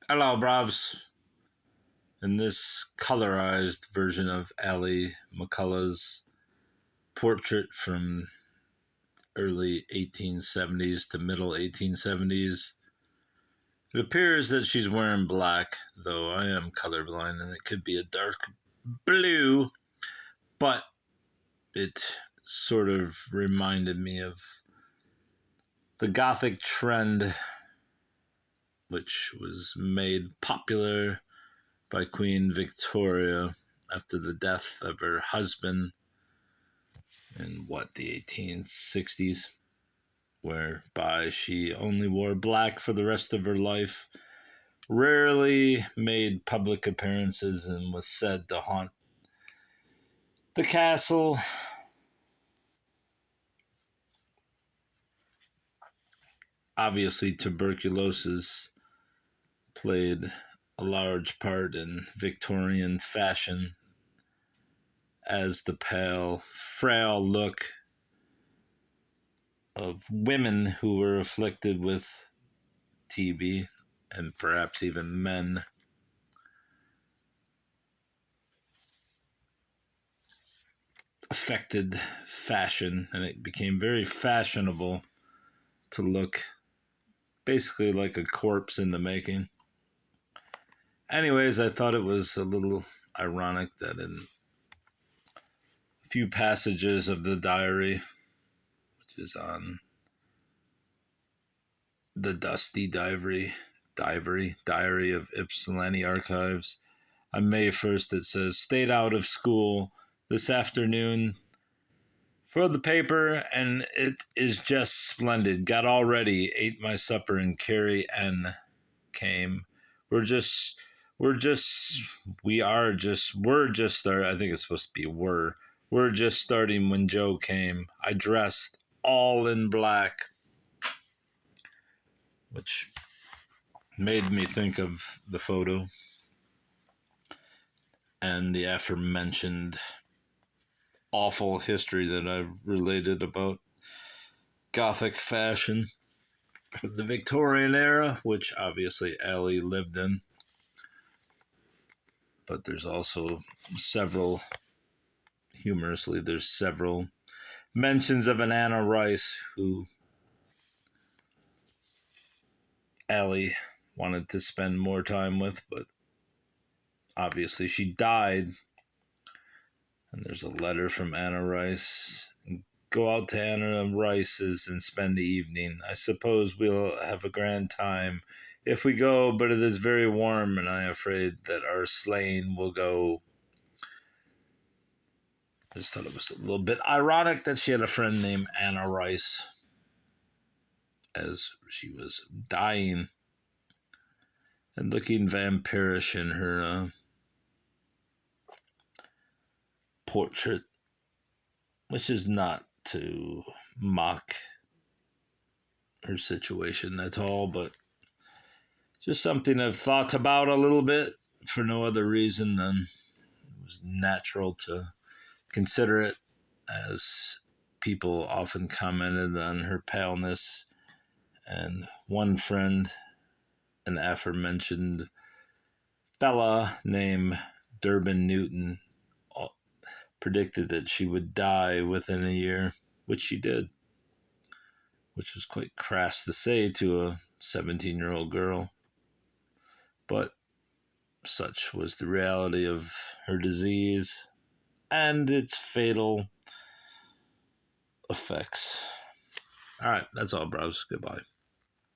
Hello, bravs. In this colorized version of Allie McCullough's portrait from early 1870s to middle 1870s, it appears that she's wearing black, though I am colorblind and it could be a dark blue, but it sort of reminded me of the Gothic trend, which was made popular by Queen Victoria after the death of her husband in the 1860s, whereby she only wore black for the rest of her life, rarely made public appearances, and was said to haunt the castle. Obviously, tuberculosis played a large part in Victorian fashion, as the pale, frail look of women who were afflicted with TB, and perhaps even men, affected fashion, and it became very fashionable to look basically like a corpse in the making. Anyways, I thought it was a little ironic that in a few passages of the diary, which is on the Dusty Diary of Ypsilanti Archives, on May 1st, it says, "Stayed out of school this afternoon for the paper, and it is just splendid. Got all ready, ate my supper, and Carrie N came. We're just starting. I think it's supposed to be We're just starting when Joe came. I dressed all in black," which made me think of the photo and the aforementioned awful history that I've related about Gothic fashion, the Victorian era, which obviously Allie lived in. But there's also humorously, there's several mentions of an Anna Rice who Allie wanted to spend more time with, but obviously she died. And there's a letter from Anna Rice. "Go out to Anna Rice's and spend the evening. I suppose we'll have a grand time if we go, but it is very warm, and I am afraid that our sleighing will go." I just thought it was a little bit ironic that she had a friend named Anna Rice as she was dying and looking vampirish in her portrait, which is not to mock her situation at all, but just something I've thought about a little bit for no other reason than it was natural to consider it, as people often commented on her paleness. And one friend, an aforementioned fella named Durbin Newton, predicted that she would die within a year, which she did, which was quite crass to say to a 17-year-old girl. But such was the reality of her disease and its fatal effects. All right, that's all, bros. Goodbye.